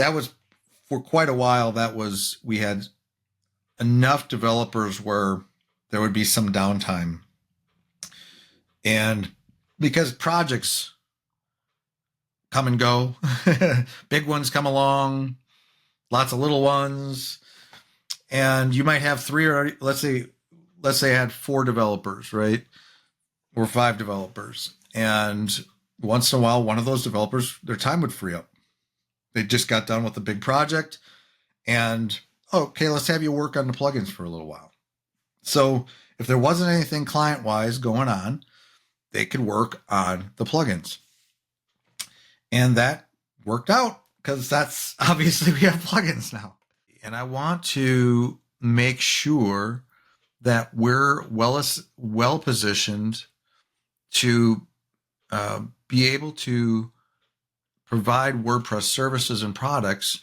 that was for quite a while. We had enough developers where there would be some downtime. And because projects come and go, big ones come along, lots of little ones, and you might have three, or let's say I had 4 developers, right? Or 5 developers. And once in a while, one of those developers, their time would free up. They just got done with a big project and, okay, let's have you work on the plugins for a little while. So if there wasn't anything client-wise going on, they could work on the plugins. And that worked out because that's obviously we have plugins now. And I want to make sure that we're well positioned to be able to provide WordPress services and products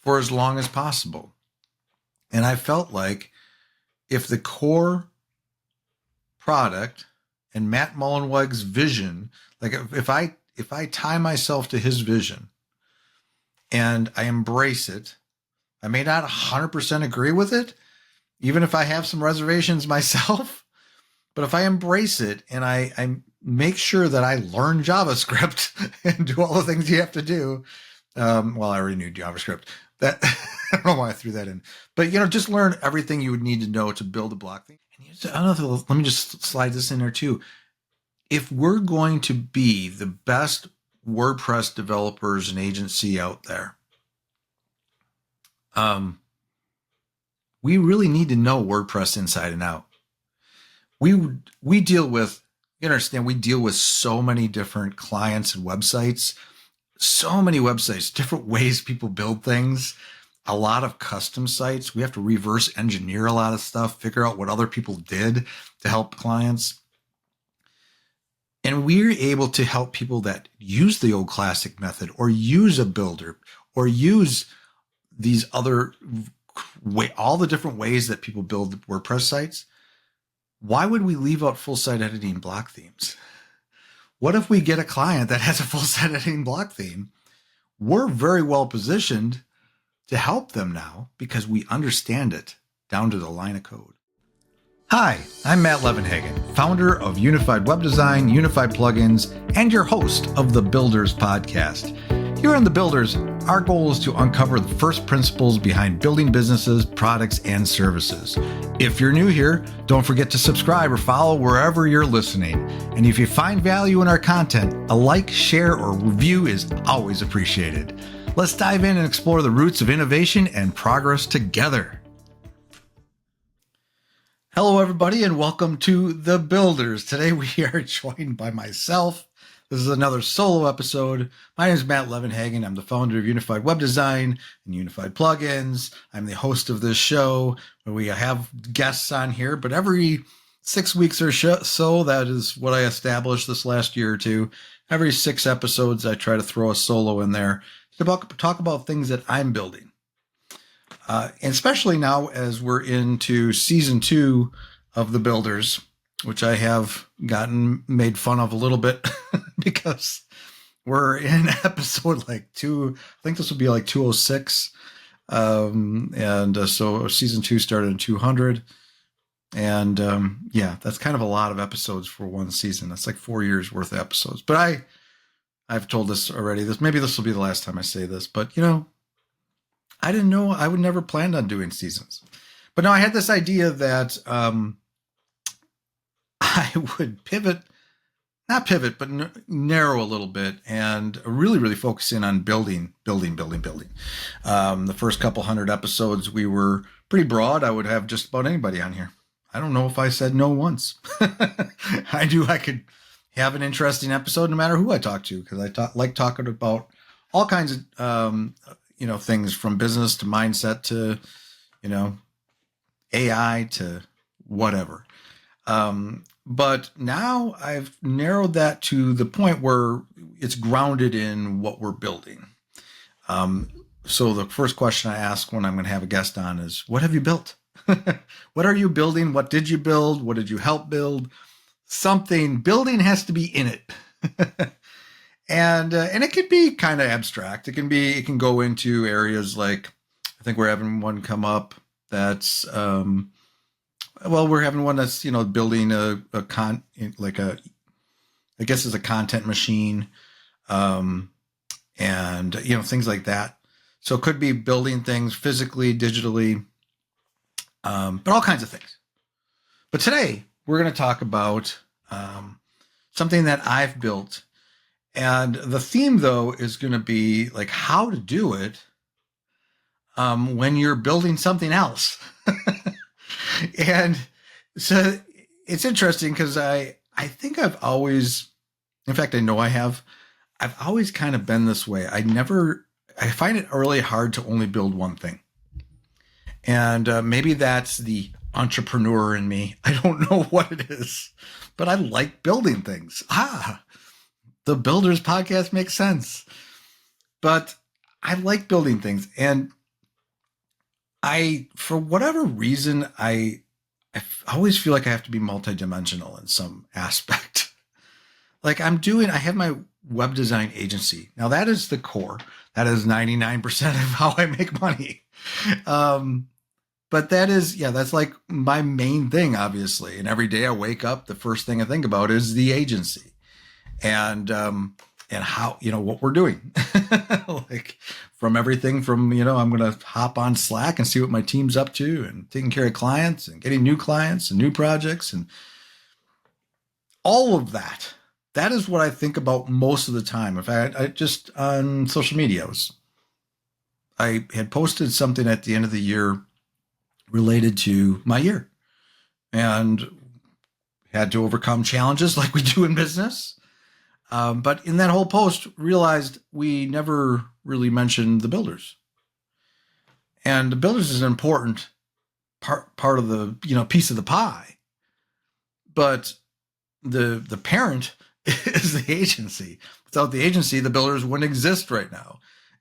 for as long as possible. And I felt like if the core product and Matt Mullenweg's vision, like if I tie myself to his vision and I embrace it, I may not 100% agree with it, even if I have some reservations myself, but if I embrace it and I make sure that I learn JavaScript and do all the things you have to do. Well, I already knew JavaScript. That I don't know why I threw that in, but just learn everything you would need to know to build a block thing. And I don't know if let me just slide this in there too. If we're going to be the best WordPress developers and agency out there, we really need to know WordPress inside and out. We deal with, you understand, we deal with so many different clients and websites, so many websites, different ways people build things, a lot of custom sites. We have to reverse engineer a lot of stuff, figure out what other people did to help clients. And we're able to help people that use the old classic method or use a builder or use these other all the different ways that people build WordPress sites. Why would we leave out full site editing block themes? What if we get a client that has a full site editing block theme? We're very well positioned to help them now because we understand it down to the line of code. Hi, I'm Matt Levenhagen, founder of Unified Web Design, Unified Plugins, and your host of the Builders Podcast. Here on The Builders, our goal is to uncover the first principles behind building businesses, products, and services. If you're new here, don't forget to subscribe or follow wherever you're listening. And if you find value in our content, a like, share, or review is always appreciated. Let's dive in and explore the roots of innovation and progress together. Hello, everybody, and welcome to The Builders. Today we are joined by myself. This is another solo episode. My name is Matt Levenhagen. I'm the founder of Unified Web Design and Unified Plugins. I'm the host of this show where we have guests on here, but every 6 weeks or so, that is what I established this last year or two. Every 6 episodes, I try to throw a solo in there to talk about things that I'm building. And especially now as we're into season 2 of The Builders, which I have gotten made fun of a little bit because we're in episode like 2. I think this will be like 206. So season 2 started in 200. And yeah, that's kind of a lot of episodes for one season. That's like 4 years worth of episodes. But I've told this already. Maybe this will be the last time I say this, but I didn't know I would never planned on doing seasons. But no, I had this idea that I would narrow a little bit and really focus in on building. The first couple hundred episodes, we were pretty broad. I would have just about anybody on here. I don't know if I said no once. I knew I could have an interesting episode no matter who I talk to, because I like talking about all kinds of, things from business to mindset to, AI to whatever. But now I've narrowed that to the point where it's grounded in what we're building. So the first question I ask when I'm going to have a guest on is, what have you built? What are you building? What did you build? What did you help build? Something building has to be in it. And it can be kind of abstract. It can go into areas like, I think we're having one come up that's we're having one that's building I guess it's a content machine, and things like that. So it could be building things physically, digitally, but all kinds of things. But today we're going to talk about something that I've built, and the theme though is going to be like how to do it when you're building something else. And so it's interesting because I think I've always, in fact, I know I've always kind of been this way. I find it really hard to only build one thing. And maybe that's the entrepreneur in me. I don't know what it is, but I like building things. The Builders podcast makes sense. But I like building things. And for whatever reason, I always feel like I have to be multidimensional in some aspect. Like I have my web design agency. Now that is the core. That is 99% of how I make money. But that's like my main thing, obviously. And every day I wake up, the first thing I think about is the agency and how, what we're doing. Like from everything from, I'm going to hop on Slack and see what my team's up to and taking care of clients and getting new clients and new projects and all of that. That is what I think about most of the time. In fact, I just on social media, I had posted something at the end of the year related to my year and had to overcome challenges like we do in business. But in that whole post, realized we never really mentioned the builders. And the builders is an important part of the piece of the pie. But the parent is the agency. Without the agency, the builders wouldn't exist right now.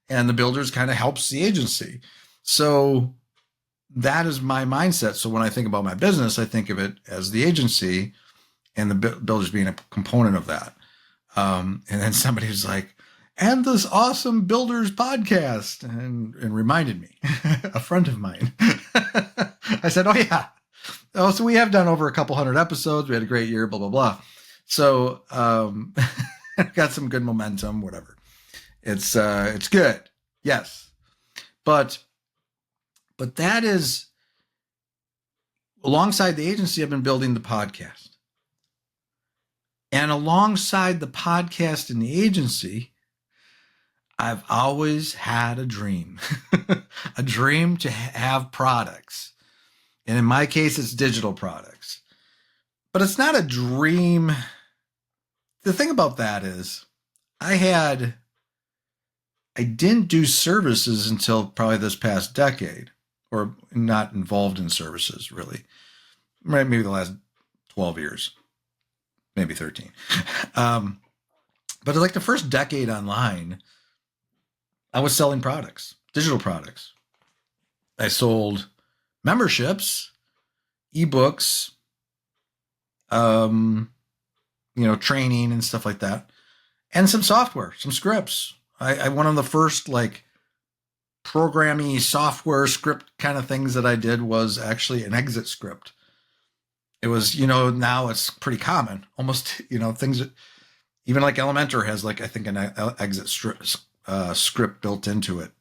And the builders kind of helps the agency. So that is my mindset. So when I think about my business, I think of it as the agency and the builders being a component of that. And then somebody was like, and this awesome Builders podcast, and reminded me, a friend of mine. I said, oh yeah. Oh, so we have done over a couple hundred episodes. We had a great year, blah, blah, blah. So, got some good momentum, whatever. It's good. Yes. But that is alongside the agency, I've been building the podcast. And alongside the podcast and the agency, I've always had a dream, a dream to have products. And in my case, it's digital products. But it's not a dream. The thing about that is I didn't do services until probably this past decade, or not involved in services really. Maybe the last 12 years. Maybe 13. But like the first decade online, I was selling products, digital products. I sold memberships, ebooks, training and stuff like that, and some software, some scripts. I one of the first like programming software script kind of things that I did was actually an exit script. It was, now it's pretty common. Almost, things that, even like Elementor has like, I think an exit script built into it,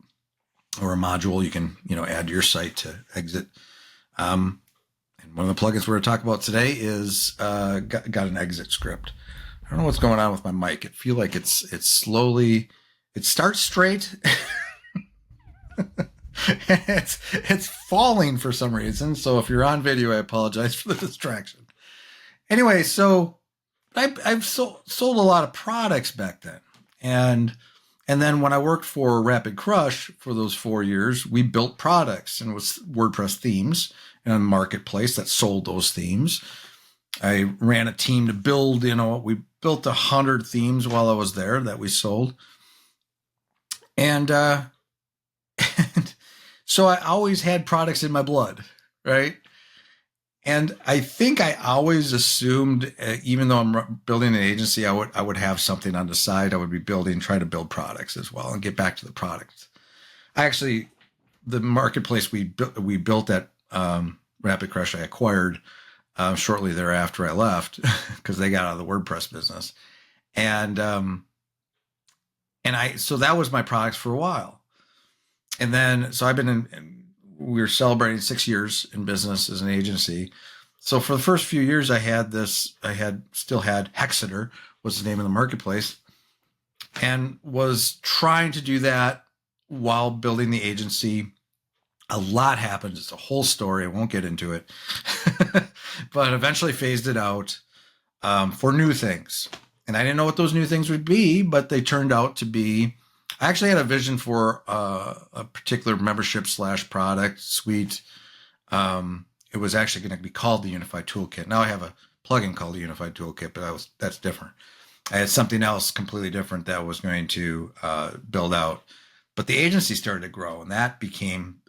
or a module you can, add to your site to exit. And one of the plugins we're going to talk about today is got an exit script. I don't know what's going on with my mic. I feel like it's slowly, it starts straight. It's falling for some reason. So if you're on video, I apologize for the distraction. Anyway, so I've sold a lot of products back then. And then when I worked for Rapid Crush for those 4 years, we built products, and it was WordPress themes and a marketplace that sold those themes. I ran a team to build, we built 100 themes while I was there that we sold. And so I always had products in my blood, right? And I think I always assumed, even though I'm building an agency, I would have something on the side. I would be trying to build products as well and get back to the products. The marketplace we built at Rapid Crush, I acquired shortly thereafter I left because they got out of the WordPress business. And so that was my products for a while. And then, so we were celebrating 6 years in business as an agency. So for the first few years still had Hexeter was the name of the marketplace, and was trying to do that while building the agency. A lot happened. It's a whole story. I won't get into it, but eventually phased it out for new things. And I didn't know what those new things would be, but they turned out to be, I actually had a vision for a particular membership / product suite. It was actually going to be called the Unified Toolkit. Now I have a plugin called the Unified Toolkit, but that's different. I had something else completely different that I was going to build out. But the agency started to grow, and I became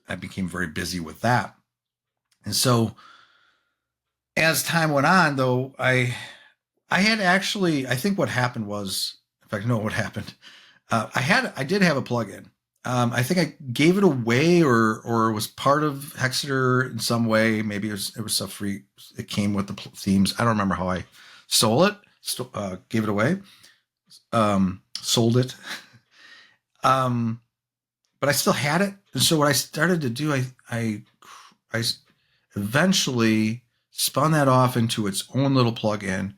very busy with that. And so as time went on, though, I think what happened was, if I know what happened, I did have a plugin. I think I gave it away or was part of Hexeter in some way. Maybe it was stuff free. It came with the themes. I don't remember how I sold it, gave it away, sold it. But I still had it. And so what I started to do, I eventually spun that off into its own little plugin. I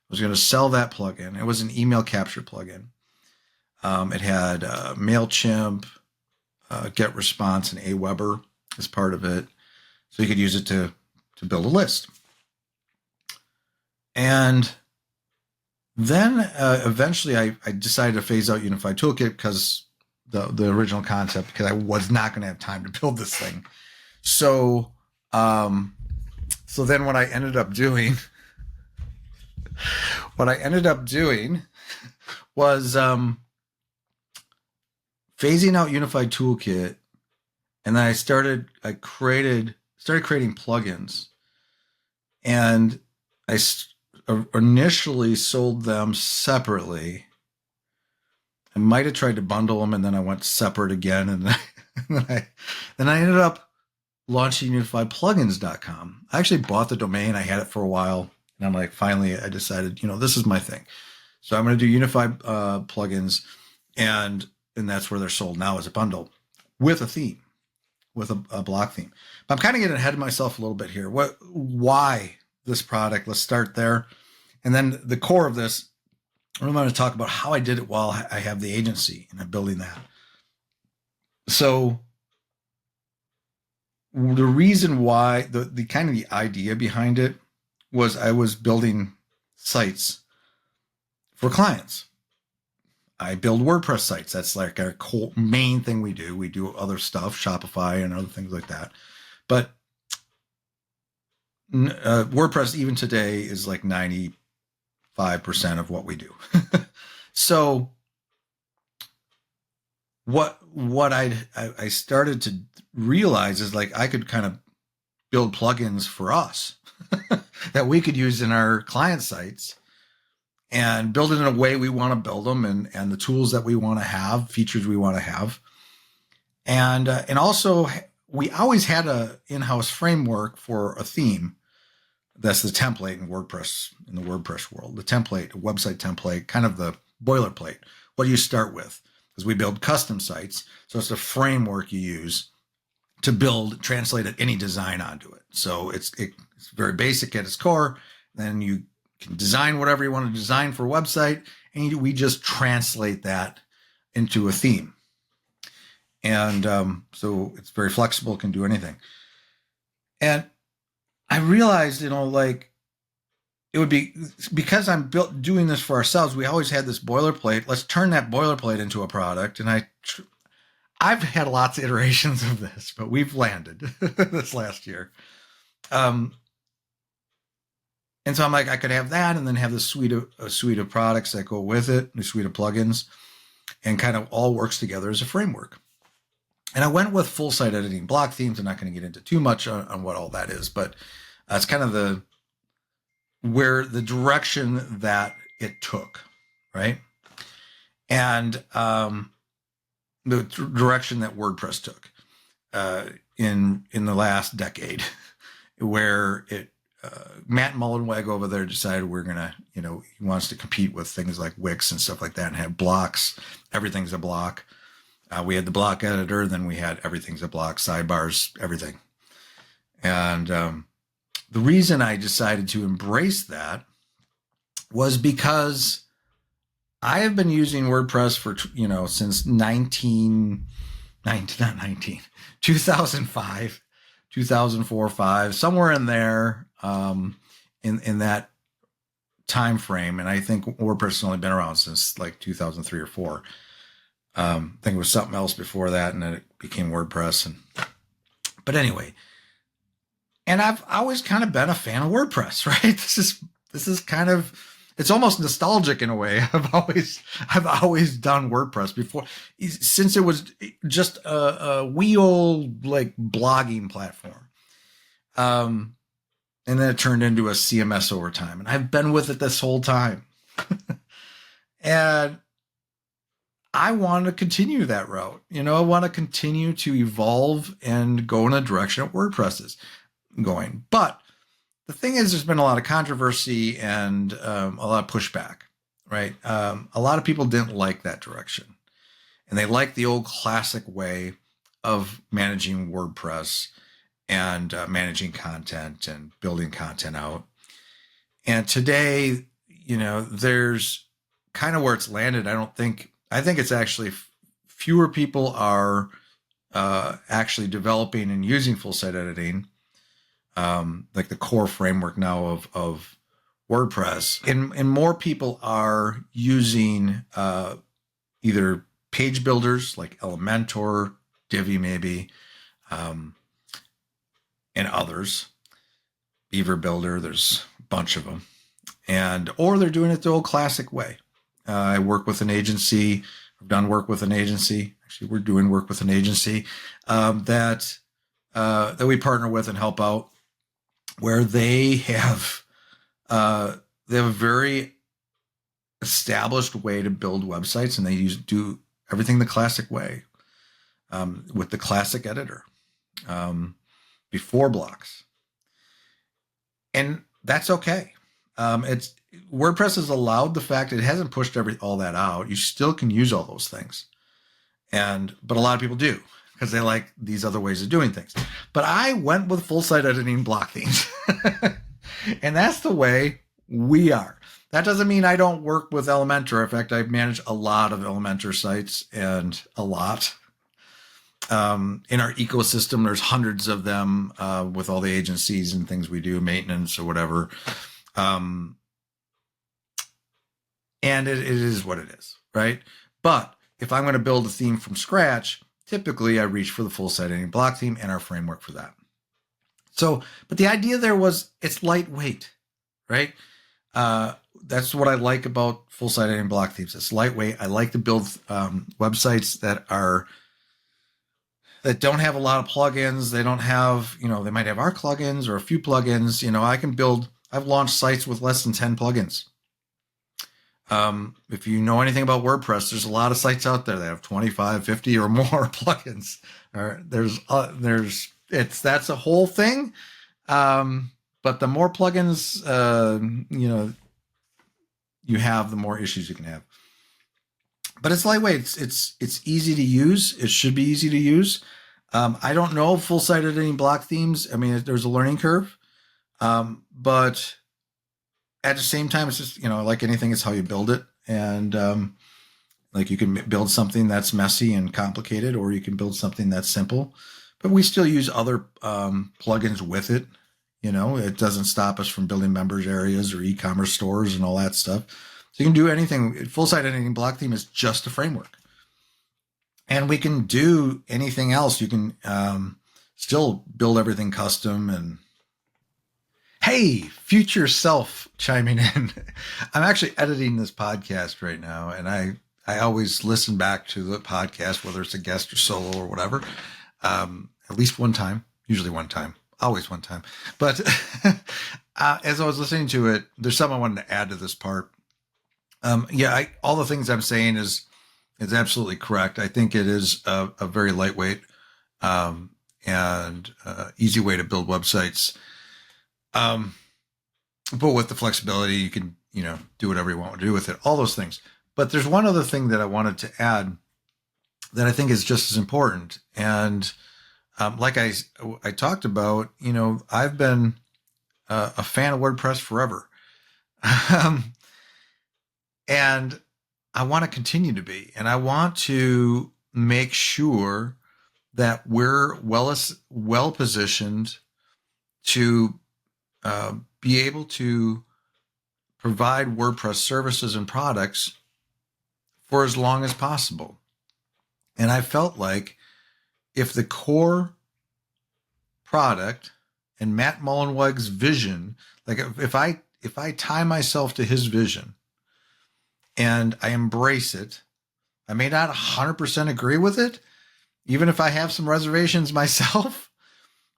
was going to sell that plugin. It was an email capture plugin. It had MailChimp, GetResponse, and Aweber as part of it. So you could use it to build a list. And then eventually I decided to phase out Unified Toolkit because the original concept, because I was not going to have time to build this thing. So then what I ended up doing was phasing out Unified Toolkit, and then I started creating plugins, and I initially sold them separately. I might have tried to bundle them, and then I went separate again, and then I ended up launching unifiedplugins.com. I actually bought the domain. I had it for a while, and I'm like, finally, I decided, this is my thing. So I'm going to do Unified plugins, and that's where they're sold now as a bundle with a theme, with a block theme. But I'm kind of getting ahead of myself a little bit here. Why this product? Let's start there. And then the core of this, I'm going to talk about how I did it while I have the agency and I'm building that. So the reason why, the kind of the idea behind it was I was building sites for clients. I build WordPress sites. That's like our main thing we do. We do other stuff, Shopify and other things like that. But WordPress, even today, is like 95% of what we do. So what I started to realize is like I could kind of build plugins for us that we could use in our client sites and build it in a way we want to build them, and the tools that we want to have, features we want to have. And also we always had a in-house framework for a theme. That's the template in WordPress, in the WordPress world, the template, a website template, kind of the boilerplate. What do you start with? Because we build custom sites. So it's a framework you use to translate any design onto it. So it's very basic at its core. Then you can design whatever you want to design for a website, and we just translate that into a theme. And so it's very flexible, can do anything. And I realized, like it would be, because I'm doing this for ourselves, we always had this boilerplate. Let's turn that boilerplate into a product. And I've had lots of iterations of this, but we've landed this last year. And so I'm like, I could have that and then have a suite of products that go with it, a suite of plugins, and kind of all works together as a framework. And I went with full site editing block themes. I'm not going to get into too much on what all that is, but That's kind of where the direction that it took, right? And the direction that WordPress took in the last decade, where Matt Mullenweg over there decided we're gonna, he wants to compete with things like Wix and stuff like that, and have blocks. Everything's a block. We had the block editor, then we had everything's a block, sidebars, everything. And the reason I decided to embrace that was because I have been using WordPress for, since 2005, 2004, 5, somewhere in there, in that time frame. And I think WordPress has only been around since like 2003 or 4. I think it was something else before that, and then it became WordPress. But anyway, and I've always kind of been a fan of WordPress, right? This is kind of, it's almost nostalgic in a way. I've always done WordPress before, since it was just a wee old like blogging platform. And then it turned into a CMS over time, and I've been with it this whole time. And I want to continue that route. I want to continue to evolve and go in a direction that WordPress is going. But the thing is, there's been a lot of controversy and a lot of pushback, right? A lot of people didn't like that direction, and they like the old classic way of managing WordPress and managing content and building content out. And today, there's kind of where it's landed. I think it's actually fewer people are actually developing and using full site editing, like the core framework now of WordPress, and more people are using either page builders like Elementor, Divi maybe, and others, Beaver Builder. There's a bunch of them, or they're doing it the old classic way. I work with an agency. I've done work with an agency. Actually, we're doing work with an agency that we partner with and help out, where they have a very established way to build websites, and they do everything the classic way, with the classic editor, before blocks, and that's okay. WordPress has allowed the fact it hasn't pushed all that out. You still can use all those things, but a lot of people do because they like these other ways of doing things. But I went with full site editing block themes, and that's the way we are. That doesn't mean I don't work with Elementor. In fact, I manage a lot of Elementor sites, and a lot. In our ecosystem, there's hundreds of them, with all the agencies and things we do, maintenance or whatever. And it is what it is, right? But if I'm going to build a theme from scratch, typically I reach for the full site editing block theme and our framework for that. So, but the idea there was it's lightweight, right? That's what I like about full site editing block themes. It's lightweight. I like to build websites that don't have a lot of plugins. They don't have, they might have our plugins or a few plugins. I've launched sites with less than 10 plugins. If you know anything about WordPress, there's a lot of sites out there that have 25, 50 or more plugins. That's a whole thing. But the more plugins, you have, the more issues you can have. But it's lightweight. It's easy to use. It should be easy to use. I don't know full site editing block themes. I mean, there's a learning curve. But at the same time, it's just, like anything, it's how you build it. And like you can build something that's messy and complicated, or you can build something that's simple. But we still use other plugins with it. It doesn't stop us from building members areas or e-commerce stores and all that stuff. So you can do anything. Full site editing block theme is just a framework. And we can do anything else. You can still build everything custom. And hey, future self chiming in. I'm actually editing this podcast right now, and I always listen back to the podcast, whether it's a guest or solo or whatever, at least one time, usually one time. always one time. But as I was listening to it, there's something I wanted to add to this part. All the things I'm saying is absolutely correct. I think it is a very lightweight and easy way to build websites. But with the flexibility, you can, do whatever you want to do with it, all those things. But there's one other thing that I wanted to add that I think is just as important. And like I talked about, I've been a fan of WordPress forever. And I want to continue to be, and I want to make sure that we're well positioned to be able to provide WordPress services and products for as long as possible. And I felt like if the core product and Matt Mullenweg's vision, like if I tie myself to his vision and I embrace it, I may not 100% agree with it, even if I have some reservations myself,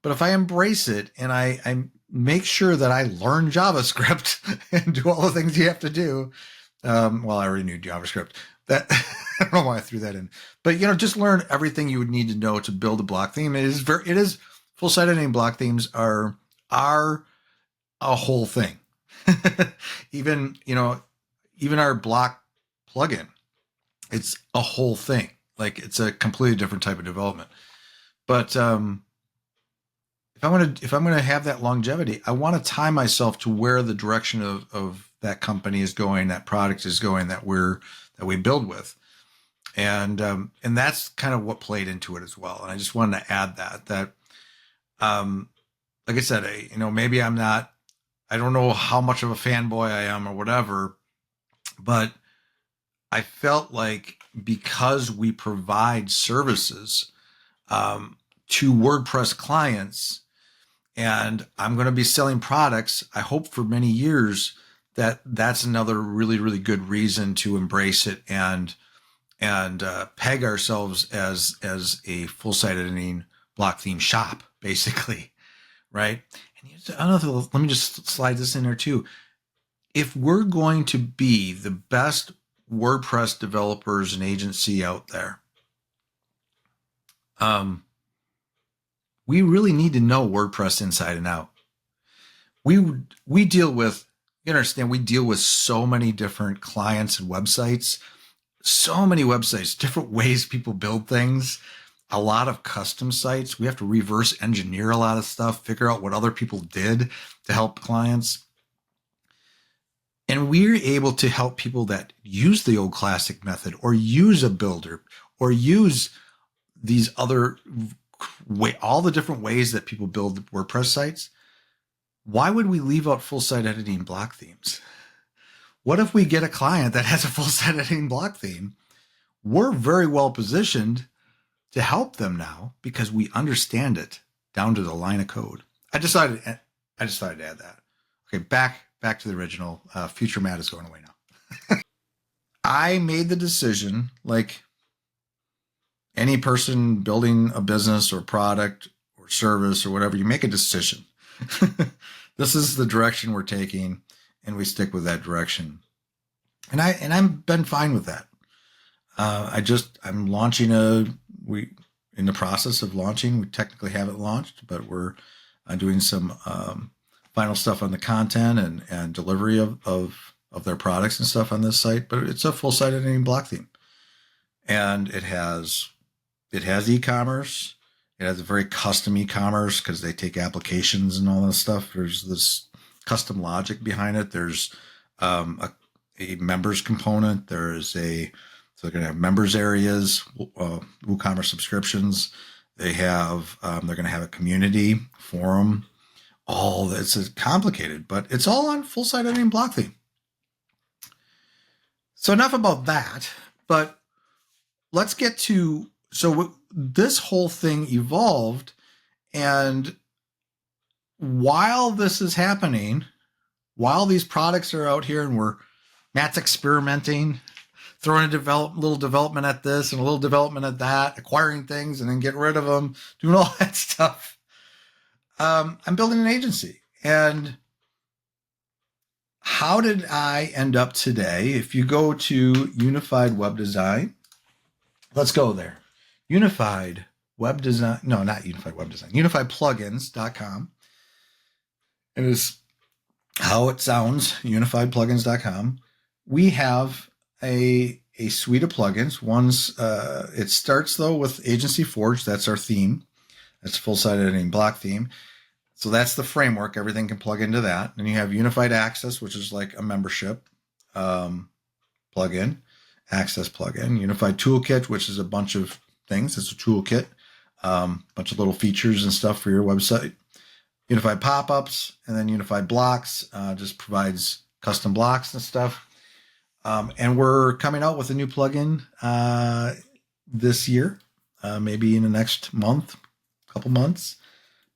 but if I embrace it and I make sure that I learn JavaScript and do all the things you have to do. I already knew JavaScript. That I don't know why I threw that in, but just learn everything you would need to know to build a block theme. It is full-site editing block themes are a whole thing. Even our block plugin, it's a whole thing. Like it's a completely different type of development. But if I'm going to have that longevity, I want to tie myself to where the direction of that company is going, that product is going, that we build with. And that's kind of what played into it as well. And I just wanted to add that like I said, maybe I don't know how much of a fanboy I am or whatever, but I felt like because we provide services to WordPress clients, and I'm going to be selling products, I hope for many years, that's another really, really good reason to embrace it and peg ourselves as a full-site editing block theme shop, basically, right? And let me just slide this in there too. If we're going to be the best WordPress developers and agency out there, we really need to know WordPress inside and out. We deal with, you understand, we deal with so many different clients and websites, so many websites, different ways people build things, a lot of custom sites. We have to reverse engineer a lot of stuff, figure out what other people did to help clients. And we're able to help people that use the old classic method or use a builder or use these other all the different ways that people build WordPress sites. Why would we leave out full-site editing block themes? What if we get a client that has a full-site editing block theme? We're very well positioned to help them now because we understand it down to the line of code. I just thought I'd add that. Okay, back to the original. Future Matt is going away now. I made the decision, like any person building a business or product or service or whatever, you make a decision. This is the direction we're taking, and we stick with that direction. And I've been fine with that. I'm launching in the process of launching. We technically haven't launched, but we're doing some final stuff on the content and delivery of their products and stuff on this site. But it's a full-site editing block theme, and it has e-commerce. It has a very custom e-commerce because they take applications and all this stuff. There's this custom logic behind it. There's a members component. So they're going to have members areas, WooCommerce subscriptions. They're going to have a community forum. All that's complicated, but it's all on full-site editing block theme. So enough about that, but let's get to, this whole thing evolved, and while this is happening, while these products are out here and Matt's experimenting, throwing a little development at this and a little development at that, acquiring things and then getting rid of them, doing all that stuff. I'm building an agency. And how did I end up today? If you go to Unified Web Design, let's go there. Unified Web Design, no, not Unified Web Design, unifiedplugins.com. It is how it sounds, unifiedplugins.com. We have a suite of plugins. It starts though with Agency Forge. That's our theme. That's full-site editing block theme. So that's the framework. Everything can plug into that. And you have Unified Access, which is like a membership plugin, access plugin. Unified Toolkit, which is a bunch of things. It's a toolkit, bunch of little features and stuff for your website. Unified Pop-ups, and then Unified Blocks just provides custom blocks and stuff. And we're coming out with a new plugin this year, maybe in the next couple months.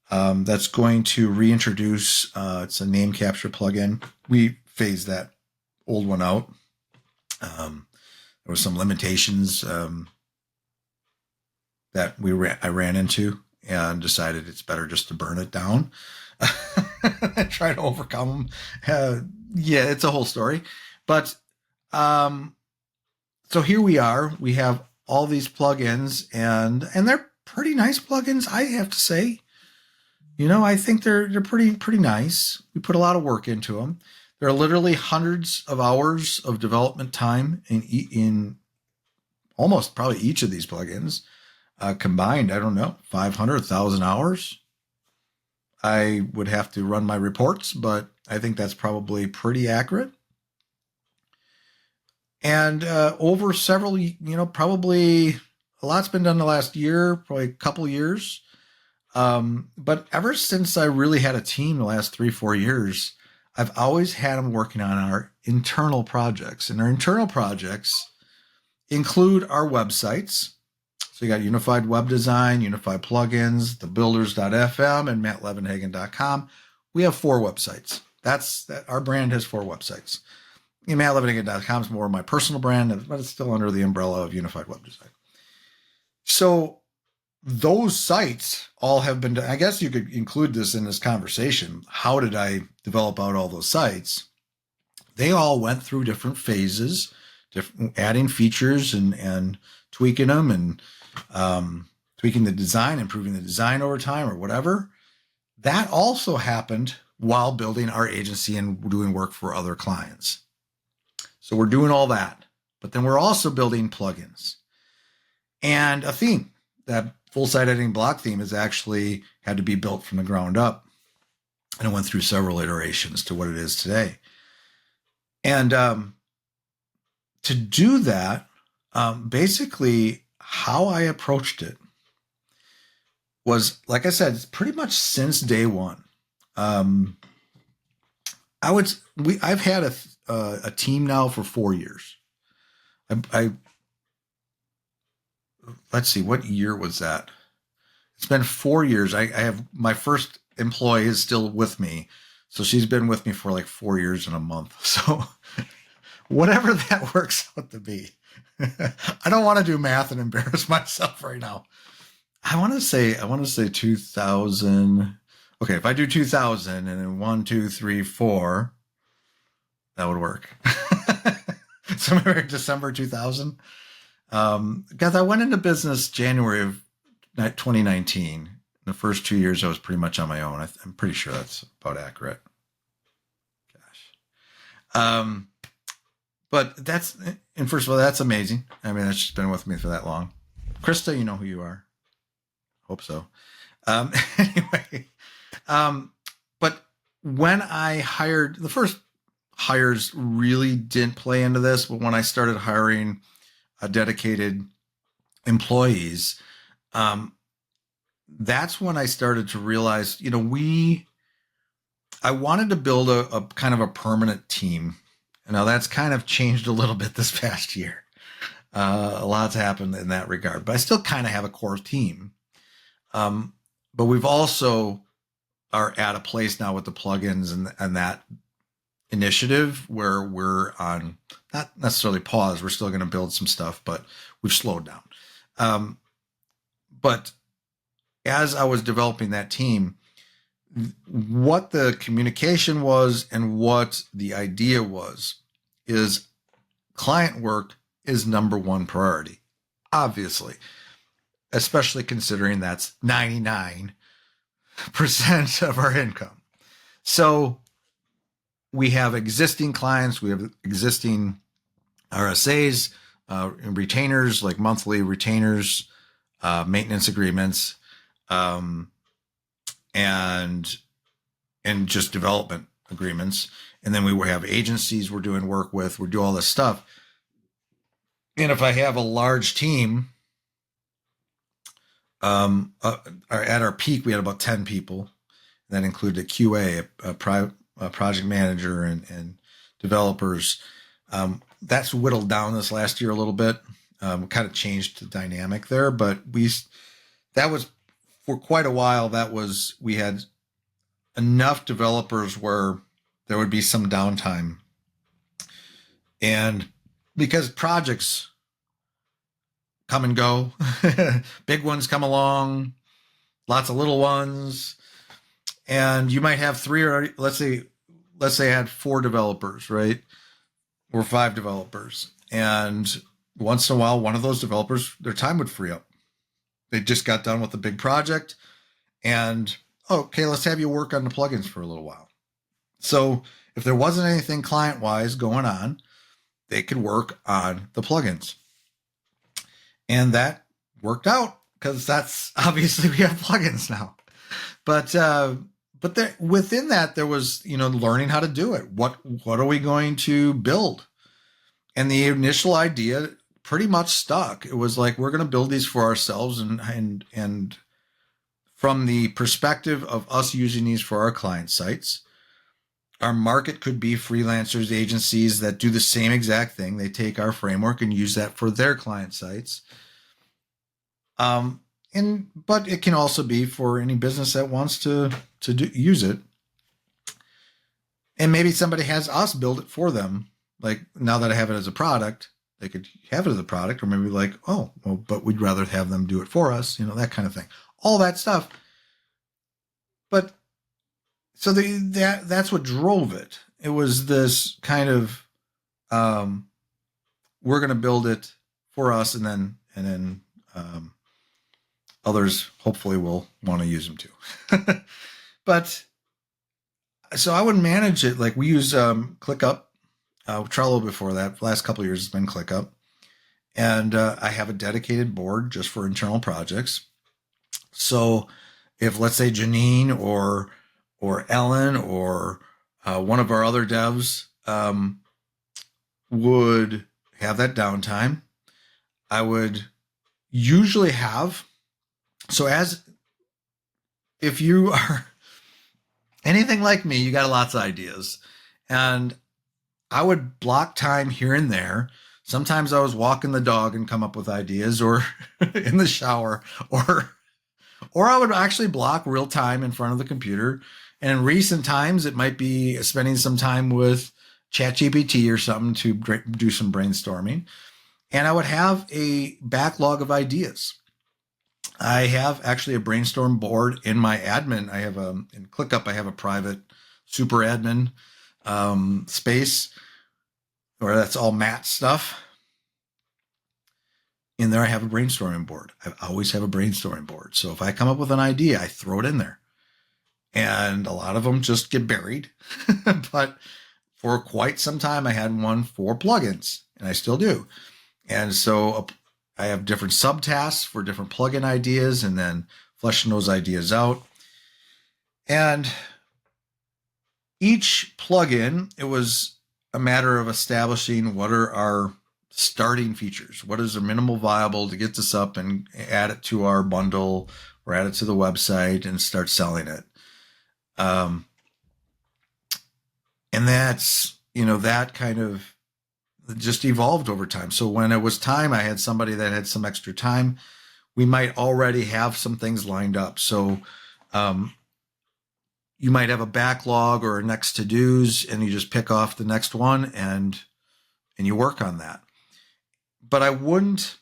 That's going to reintroduce, it's a name capture plugin. We phased that old one out. There were some limitations that I ran into and decided it's better just to burn it down and try to overcome them. Yeah, it's a whole story. But so here we are. We have all these plugins, and they're pretty nice plugins, I have to say. I think they're pretty nice. We put a lot of work into them. There are literally hundreds of hours of development time in almost probably each of these plugins combined. I don't know, 500,000 hours. I would have to run my reports, but I think that's probably pretty accurate. And over several, probably a lot's been done the last year, probably a couple years. But ever since I really had a team the last 3-4 years, I've always had them working on our internal projects. And our internal projects include our websites. So you got Unified Web Design, Unified Plugins, thebuilders.fm, and mattlevenhagen.com. We have 4 websites. Our brand has 4 websites. Mattlevenhagen.com is more my personal brand, but it's still under the umbrella of Unified Web Design. So those sites all have been, I guess you could include this in this conversation. How did I develop out all those sites? They all went through different phases, adding features and tweaking them and tweaking the design, improving the design over time or whatever. That also happened while building our agency and doing work for other clients. So we're doing all that, but then we're also building plugins and a theme. That full-site editing block theme has actually had to be built from the ground up, and it went through several iterations to what it is today. And to do that, basically how I approached it was, like I said, it's pretty much since day one. I've had a team now for 4 years. Let's see, what year was that? It's been 4 years. I have my first employee is still with me. So she's been with me for like 4 years and a month. So whatever that works out to be. I don't want to do math and embarrass myself right now. I want to say 2000. Okay, if I do 2000 and then 1, 2, 3, 4, that would work. So maybe December 2000. Because I went into business January of 2019. The first 2 years I was pretty much on my own. I'm pretty sure that's about accurate. Gosh. But first of all, that's amazing. I mean, that's just been with me for that long. Krista, you know who you are. Hope so. Anyway, but when I hired, the first hires really didn't play into this, but when I started hiring dedicated employees, that's when I started to realize, I wanted to build a kind of a permanent team. Now that's kind of changed a little bit this past year. A lot's happened in that regard, but I still kind of have a core team. But we've also are at a place now with the plugins and that initiative where we're on, not necessarily pause. We're still going to build some stuff, but we've slowed down. But as I was developing that team, what the communication was and what the idea was is client work is number one priority, obviously, especially considering that's 99% of our income. So we have existing clients, we have existing RSAs, retainers, like monthly retainers, maintenance agreements, and just development agreements. And then we have agencies we're doing work with, we do all this stuff. And if I have a large team, at our peak, we had about 10 people. That included a QA, a project manager, and developers. That's whittled down this last year a little bit. Kind of changed the dynamic there, but that was for quite a while. We had enough developers where there would be some downtime, and because projects come and go, big ones come along, lots of little ones, and you might have three, or let's say I had 4 developers, right? Or 5 developers. And once in a while, one of those developers, their time would free up. They just got done with a big project and, okay, let's have you work on the plugins for a little while. So if there wasn't anything client-wise going on, they could work on the plugins. And that worked out because that's obviously we have plugins now. But within that, there was, learning how to do it. What are we going to build? And the initial idea pretty much stuck. It was like, we're going to build these for ourselves. And from the perspective of us using these for our client sites, our market could be freelancers, agencies that do the same exact thing. They take our framework and use that for their client sites. But it can also be for any business that wants to use it. And maybe somebody has us build it for them. Like, now that I have it as a product, they could have it as a product, or maybe like, oh, well, but we'd rather have them do it for us, that kind of thing. All that stuff. But so that's what drove it. It was this kind of, we're going to build it for us, and then others hopefully will want to use them too. But so I would manage it like we use ClickUp, Trello before that. The last couple of years has been ClickUp, and I have a dedicated board just for internal projects. So if, let's say, Janine or Ellen or one of our other devs would have that downtime, I would usually have. So if you are anything like me, you got lots of ideas, and I would block time here and there. Sometimes I was walking the dog and come up with ideas, or in the shower, or I would actually block real time in front of the computer. And in recent times, it might be spending some time with ChatGPT or something to do some brainstorming. And I would have a backlog of ideas. I have actually a brainstorm board in my admin. I have in ClickUp, I have a private super admin space where that's all Matt stuff. In there, I have a brainstorming board. I always have a brainstorming board. So if I come up with an idea, I throw it in there. And a lot of them just get buried. But for quite some time, I had one for plugins, and I still do. And so I have different subtasks for different plugin ideas, and then fleshing those ideas out. And each plugin, it was a matter of establishing what are our starting features. What is a minimal viable to get this up and add it to our bundle or add it to the website and start selling it. And that's, that kind of just evolved over time. So when it was time, I had somebody that had some extra time. We might already have some things lined up. So you might have a backlog or next to-dos, and you just pick off the next one and you work on that. But I wouldn't,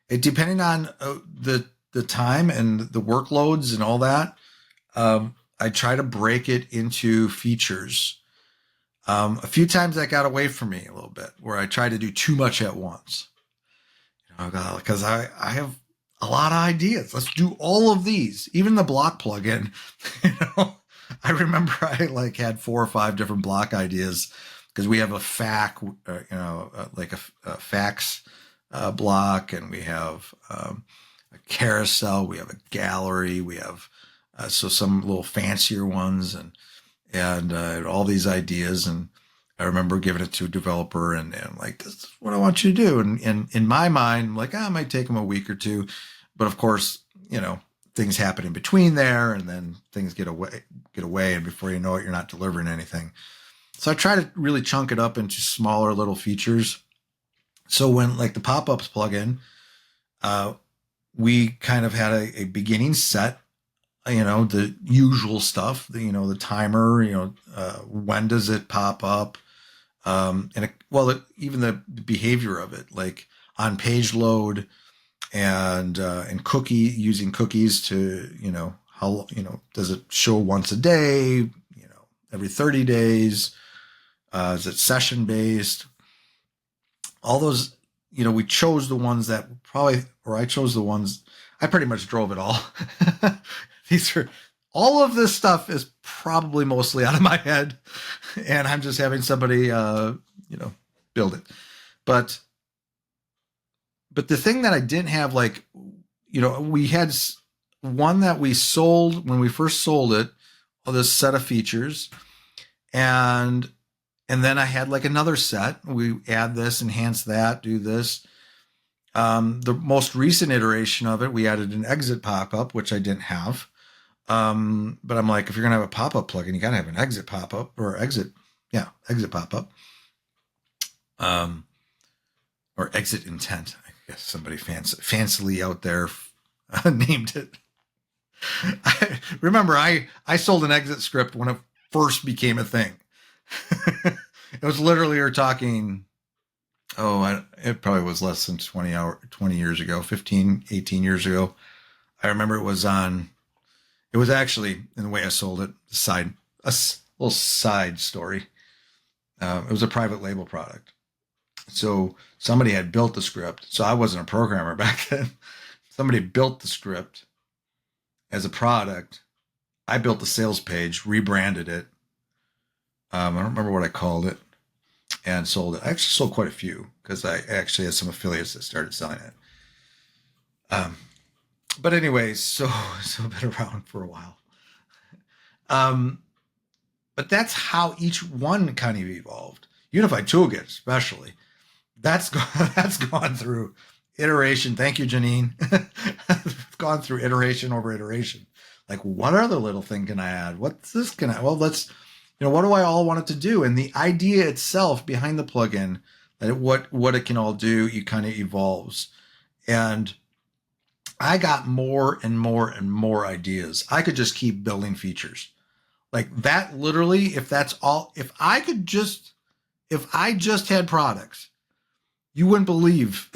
depending on the time and the workloads and all that, I try to break it into features. A few times that got away from me a little bit, where I try to do too much at once. Because I have a lot of ideas. Let's do all of these, even the block plugin. I remember I like had 4 or 5 different block ideas because we have a like a fax block, and we have a carousel, we have a gallery, we have so some little fancier ones, and all these ideas. And I remember giving it to a developer and like, this is what I want you to do. And in my mind, I'm like, it might take them a week or two. But of course, things happen in between there, and then things get away. And before you know it, you're not delivering anything. So I try to really chunk it up into smaller little features. So when like the pop-ups plugin, we kind of had a beginning set, the usual stuff, the timer, when does it pop up? Even the behavior of it, like on page load and using cookies to, how, does it show once a day, every 30 days? Is it session based? All those, we chose the ones that I chose the ones, I pretty much drove it all. All of this stuff is probably mostly out of my head, and I'm just having somebody, build it. But the thing that I didn't have, like, we had one that we sold when we first sold it, this set of features, and then I had like another set. We add this, enhance that, do this. The most recent iteration of it, we added an exit pop-up, which I didn't have. But I'm like, if you're gonna have a pop-up plugin, you gotta have an exit pop-up exit pop-up, or exit intent. I guess somebody fancily out there named it. Remember, I sold an exit script when it first became a thing. It was literally, you're talking, it probably was less than 20 years ago, 15, 18 years ago. I remember it was actually, in the way I sold it, a little side story. It was a private label product. So somebody had built the script. So I wasn't a programmer back then. Somebody built the script as a product. I built the sales page, rebranded it. I don't remember what I called it, and sold it. I actually sold quite a few because I actually had some affiliates that started selling it. But anyways, so I've been around for a while. But that's how each one kind of evolved. Unified Toolkit, especially, that's gone through iteration. Thank you, Janine. Gone through iteration over iteration. Like, what other little thing can I add? What's this can I? Well, let's, what do I all want it to do? And the idea itself behind the plugin, that what it can all do, it kind of evolves. And I got more and more and more ideas. I could just keep building features like that. Literally, if I just had products, you wouldn't believe.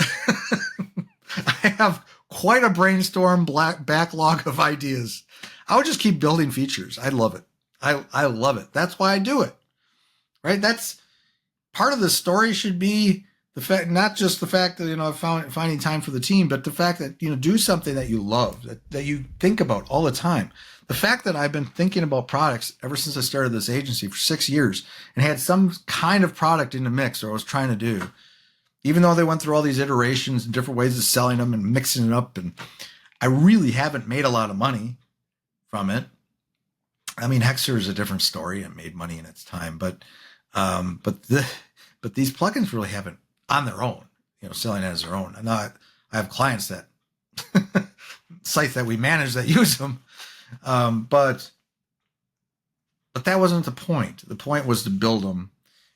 I have quite a brainstorm backlog of ideas. I would just keep building features. I love it. I love it. That's why I do it. Right? That's part of the story. Should be the fact, not just the fact that, finding time for the team, but the fact that, do something that you love, that you think about all the time. The fact that I've been thinking about products ever since I started this agency for 6 years and had some kind of product in the mix, or I was trying to do, even though they went through all these iterations and different ways of selling them and mixing it up. And I really haven't made a lot of money from it. I mean, Hexer is a different story and made money in its time, but these plugins really haven't on their own, selling as their own. And I have clients that sites that we manage that use them. But that wasn't the point. The point was to build them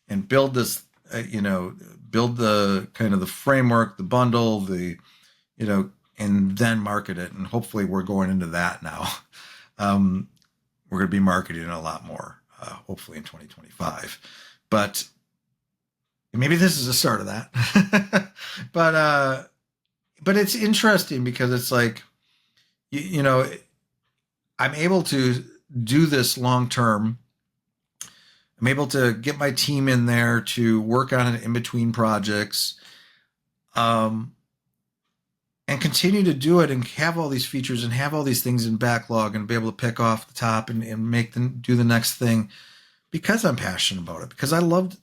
and build this, build the kind of the framework, the bundle, and then market it. And hopefully we're going into that now. We're going to be marketing it a lot more, hopefully in 2025. But maybe this is the start of that. But it's interesting because it's like, I'm able to do this long term. I'm able to get my team in there to work on it in between projects, and continue to do it and have all these features and have all these things in backlog and be able to pick off the top and make them do the next thing because I'm passionate about it, because I love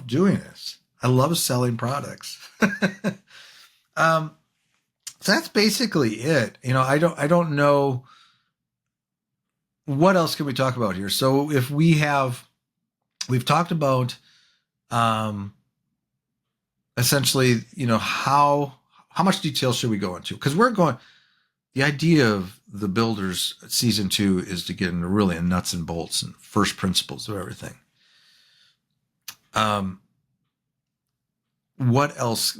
doing this. I love selling products. So that's basically it. I don't know what else can we talk about here. So if we've talked about, essentially, how much detail should we go into? Because the idea of the Builders season 2 is to get into really nuts and bolts and first principles of everything. What else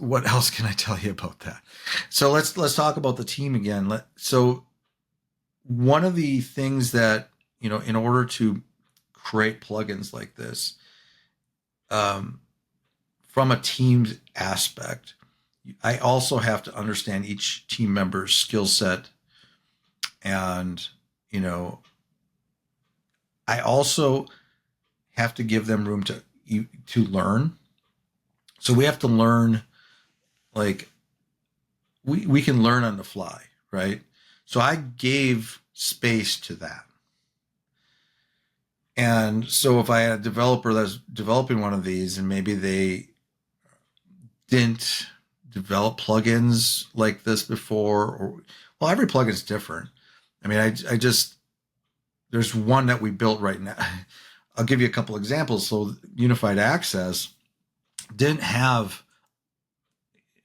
can I tell you about that? So let's talk about the team again. So one of the things that, in order to create plugins like this, from a team's aspect, I also have to understand each team member's skill set. And, I also have to give them room to learn. So we have to learn, like, we can learn on the fly, right? So I gave space to that. And so if I had a developer that's developing one of these and maybe they didn't develop plugins like this before, well, every plugin is different. I mean, there's one that we built right now. I'll give you a couple examples. So Unified Access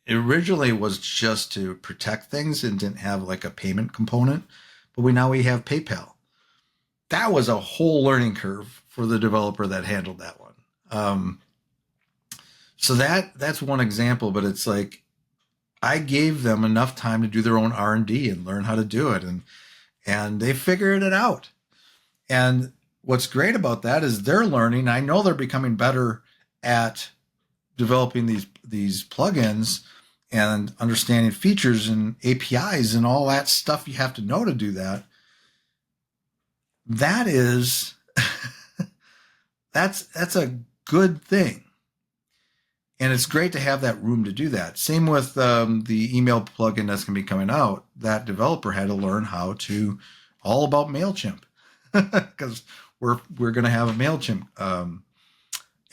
originally was just to protect things and didn't have like a payment component, but we have PayPal. That was a whole learning curve for the developer that handled that one. So that's one example, but it's like I gave them enough time to do their own R&D and learn how to do it, and they figured it out. And what's great about that is they're learning. I know they're becoming better at developing these plugins and understanding features and APIs and all that stuff you have to know to do that. That is that's a good thing. And it's great to have that room to do that. Same with the email plugin that's going to be coming out. That developer had to learn all about MailChimp, because we're going to have a MailChimp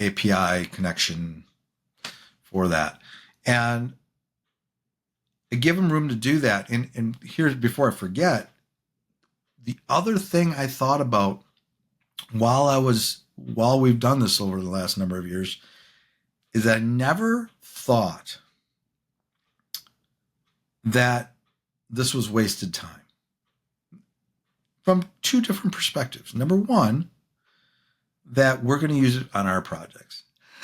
API connection for that. And I give them room to do that. And here's, before I forget, the other thing I thought about while we've done this over the last number of years is I never thought that this was wasted time, from two different perspectives. Number one, that we're going to use it on our projects.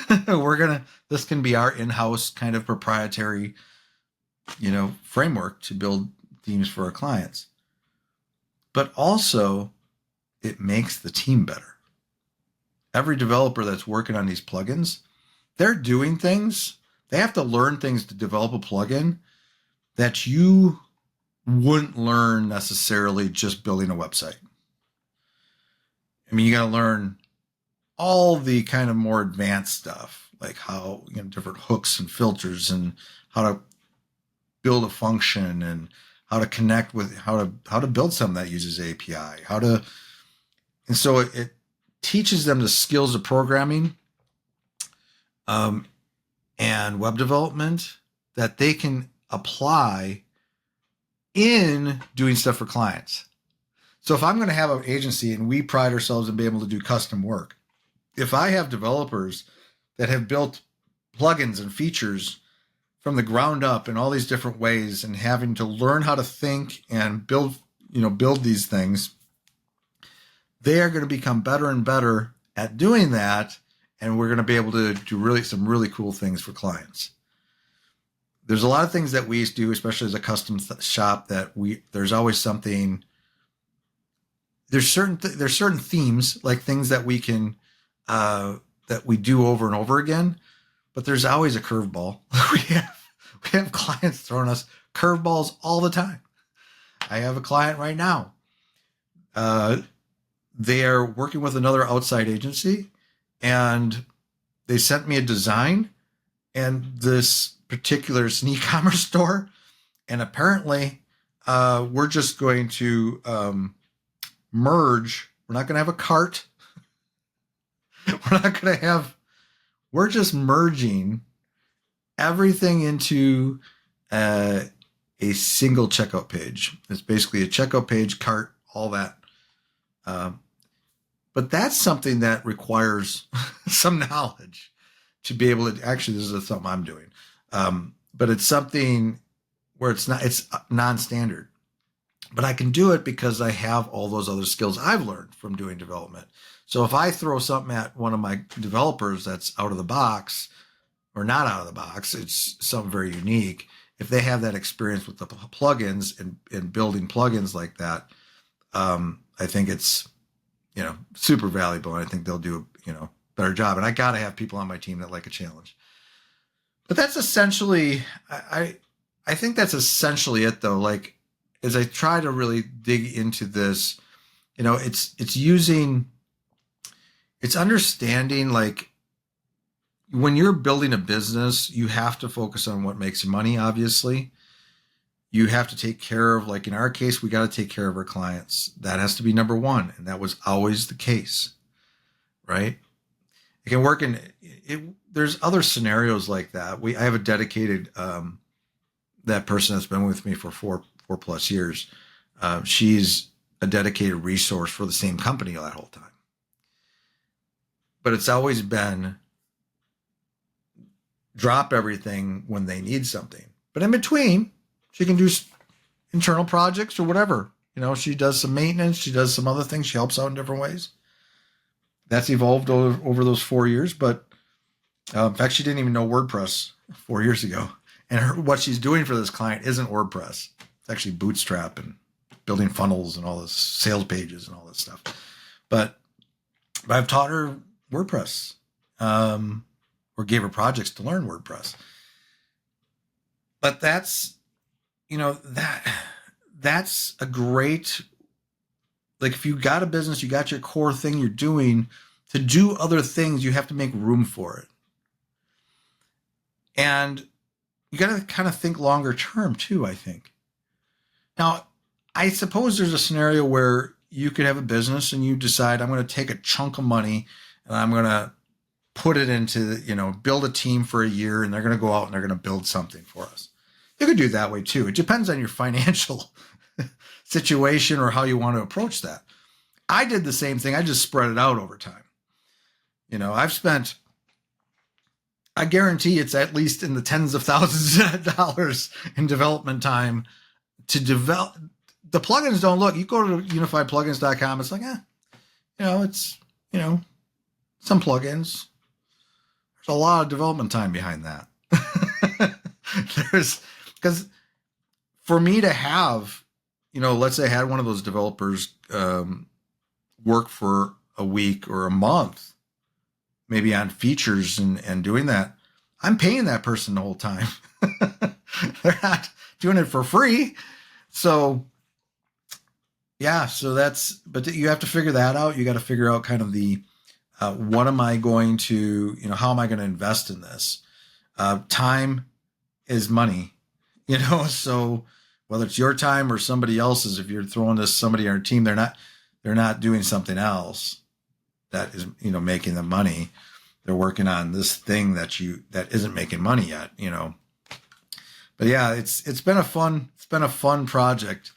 This can be our in-house kind of proprietary, framework to build themes for our clients. But also, it makes the team better. Every developer that's working on these plugins, they're doing things. They have to learn things to develop a plugin that you wouldn't learn necessarily just building a website. I mean, you got to learn all the kind of more advanced stuff, like how, different hooks and filters and how to build a function and how to connect with how to build something that uses API, and so it teaches them the skills of programming, and web development that they can apply in doing stuff for clients. So if I'm going to have an agency and we pride ourselves in being able to do custom work, if I have developers that have built plugins and features from the ground up in all these different ways and having to learn how to think and build these things, they are going to become better and better at doing that. And we're going to be able to do some really cool things for clients. There's a lot of things that we do, especially as a custom shop, that there's always something. There's certain themes, like things that we can that we do over and over again, but there's always a curveball. we have clients throwing us curveballs all the time. I have a client right now they are working with another outside agency, and they sent me a design, and this particular is an e-commerce store, and apparently we're just going to merge. We're not going to have a cart. We're not going to have. We're just merging everything into a single checkout page. It's basically a checkout page, cart, all that. But that's something that requires some knowledge to be able to. Actually, this is something I'm doing, but it's something where it's non-standard. But I can do it because I have all those other skills I've learned from doing development. So if I throw something at one of my developers that's out of the box, or not out of the box, it's something very unique. If they have that experience with the plugins and building plugins like that, I think it's, super valuable. And I think they'll do, better job. And I got to have people on my team that like a challenge. But that's essentially, I think that's essentially it though. Like, as I try to really dig into this, it's understanding, like, when you're building a business, you have to focus on what makes you money, obviously. You have to take care of, like in our case, we got to take care of our clients. That has to be number one. And that was always the case, right? It can work there's other scenarios like that. I have a dedicated, that person that's been with me for four plus years. She's a dedicated resource for the same company that whole time. But it's always been drop everything when they need something. But in between, she can do internal projects or whatever. She does some maintenance. She does some other things. She helps out in different ways. That's evolved over those 4 years. But in fact, she didn't even know WordPress 4 years ago. And what she's doing for this client isn't WordPress. It's actually Bootstrap and building funnels and all this, sales pages and all this stuff. But I've taught her WordPress. Or gave her projects to learn WordPress. But that's, that's a great, like, if you got a business, you got your core thing you're doing, to do other things, you have to make room for it. And you got to kind of think longer term too, I think. Now, I suppose there's a scenario where you could have a business and you decide, I'm going to take a chunk of money and I'm going to put it into, build a team for a year, and they're going to go out and they're going to build something for us. You could do it that way too. It depends on your financial situation or how you want to approach that. I did the same thing. I just spread it out over time. I guarantee it's at least in the tens of thousands of dollars in development time to develop. The plugins don't look, you go to unifiedplugins.com, it's like, it's, some plugins. There's a lot of development time behind that. Because for me to have, let's say I had one of those developers work for a week or a month, maybe on features and doing that, I'm paying that person the whole time. They're not doing it for free. So, yeah, but you have to figure that out. You got to figure out kind of the, what am I going to, how am I going to invest in this? Time is money, so whether it's your time or somebody else's, if you're throwing this somebody on your team, they're not doing something else that is, making them money. They're working on this thing that isn't making money yet, but yeah, it's been a fun project.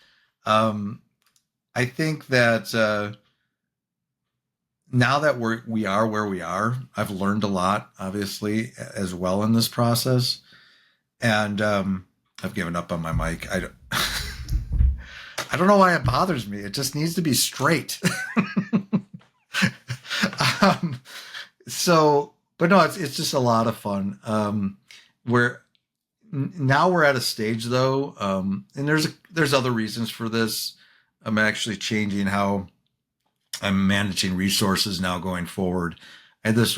I think that, now that we are where we are, I've learned a lot, obviously, as well in this process. And I've given up on my mic. I don't know why it bothers me. It just needs to be straight. But no, it's just a lot of fun. Now we're at a stage though, and there's other reasons for this. I'm actually changing how I'm managing resources now going forward. I had this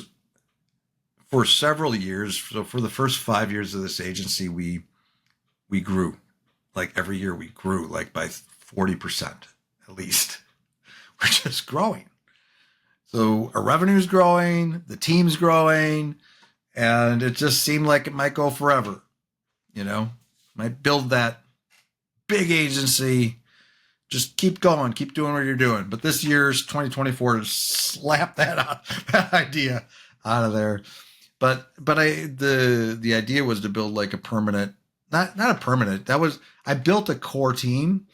for several years. So for the first 5 years of this agency, we grew. Like every year we grew like by 40% at least. we're just growing. So our revenue's growing, the team's growing, and it just seemed like it might go forever. Might build that big agency. Just keep going, keep doing what you're doing. But this year's 2024 slapped that idea out of there. But the idea was to build like a permanent, not a permanent. I built a core team,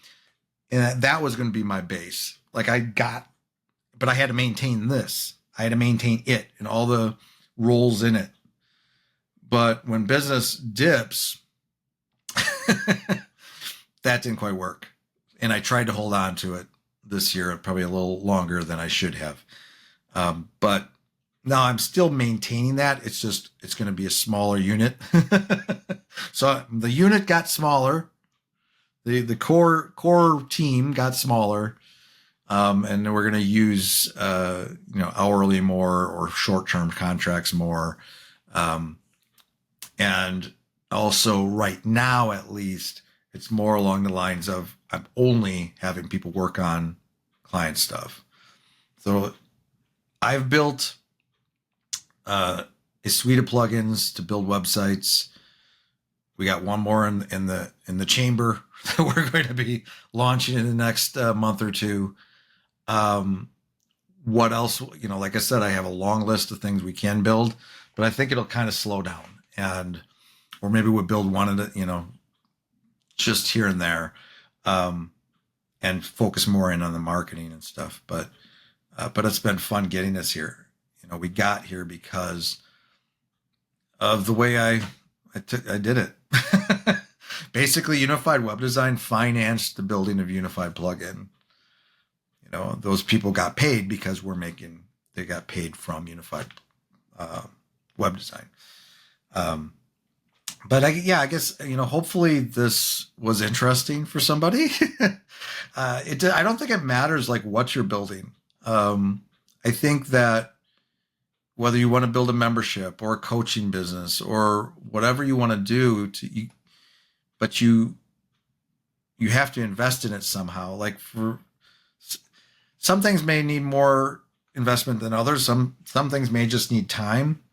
and that was going to be my base. But I had to maintain this. I had to maintain it and all the roles in it. But when business dips, that didn't quite work. And I tried to hold on to it this year, probably a little longer than I should have. But no, I'm still maintaining that. It's going to be a smaller unit. So the unit got smaller. The core team got smaller. And we're going to use, hourly more or short-term contracts more. And also right now, at least, it's more along the lines of I'm only having people work on client stuff. So I've built a suite of plugins to build websites. We got one more in the chamber that we're going to be launching in the next month or two. What else? Like I said, I have a long list of things we can build, but I think it'll kind of slow down, or maybe we'll build one at just here and there, and focus more in on the marketing and stuff. But it's been fun getting us here. We got here because of the way I did it. Basically, Unified Web Design financed the building of Unified Plugin. Those people got paid because they got paid from Unified Web Design. But I guess, hopefully this was interesting for somebody. I don't think it matters like what you're building. I think that whether you want to build a membership or a coaching business or whatever you want to do, but you have to invest in it somehow. Like for some things may need more investment than others. Some things may just need time.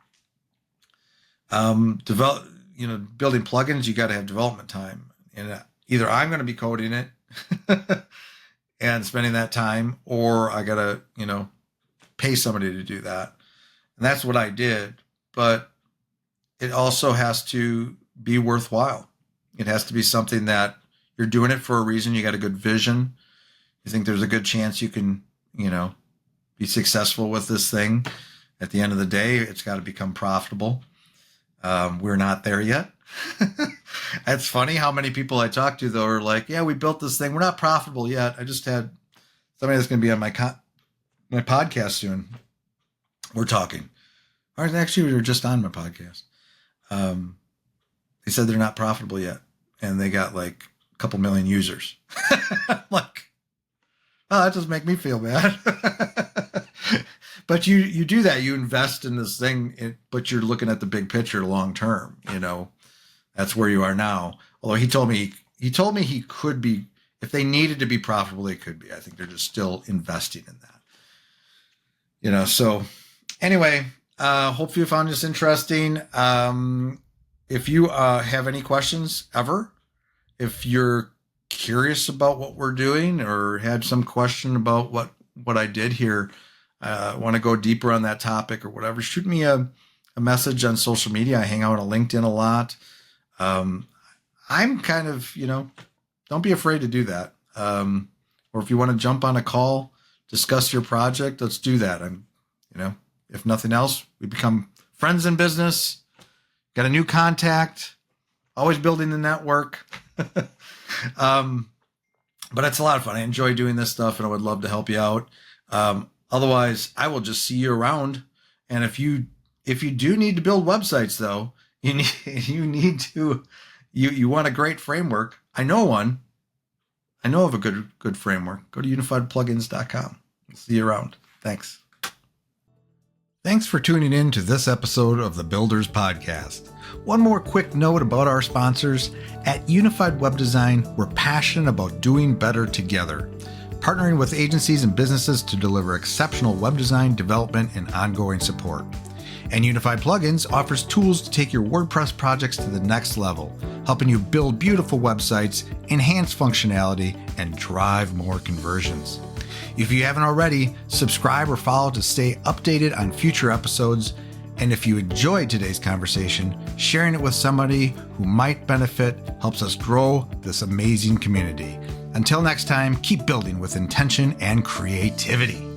Building plugins, you got to have development time, and either I'm going to be coding it and spending that time, or I got to, pay somebody to do that. And that's what I did. But it also has to be worthwhile. It has to be something that you're doing it for a reason. You got a good vision. You think there's a good chance you can, be successful with this thing. At the end of the day, it's got to become profitable. We're not there yet. It's funny how many people I talk to, though, are like, yeah, we built this thing. We're not profitable yet. I just had somebody that's going to be on my podcast soon. We're talking. Or actually, we were just on my podcast. They said they're not profitable yet. And they got like a couple million users. I'm like, oh, that doesn't make me feel bad. But you do that. You invest in this thing, but you're looking at the big picture long term. That's where you are now. Although he told me he could be, if they needed to be profitable, they could be. I think they're just still investing in that. So anyway, hopefully you found this interesting. If you have any questions ever, if you're curious about what we're doing or had some question about what I did here, want to go deeper on that topic or whatever, shoot me a message on social media. I hang out on LinkedIn a lot. I'm kind of, don't be afraid to do that. Or if you want to jump on a call, discuss your project, let's do that. If nothing else, we become friends in business, got a new contact, always building the network. But it's a lot of fun. I enjoy doing this stuff and I would love to help you out. Otherwise, I will just see you around. And if you do need to build websites, though, you want a great framework. I know one. I know of a good framework. Go to unifiedplugins.com. See you around. Thanks. Thanks for tuning in to this episode of the Builders Podcast. One more quick note about our sponsors. At Unified Web Design, we're passionate about doing better together. partnering with agencies and businesses to deliver exceptional web design, development, and ongoing support. And Unified Plugins offers tools to take your WordPress projects to the next level, helping you build beautiful websites, enhance functionality, and drive more conversions. If you haven't already, subscribe or follow to stay updated on future episodes. And if you enjoyed today's conversation, sharing it with somebody who might benefit helps us grow this amazing community. Until next time, keep building with intention and creativity.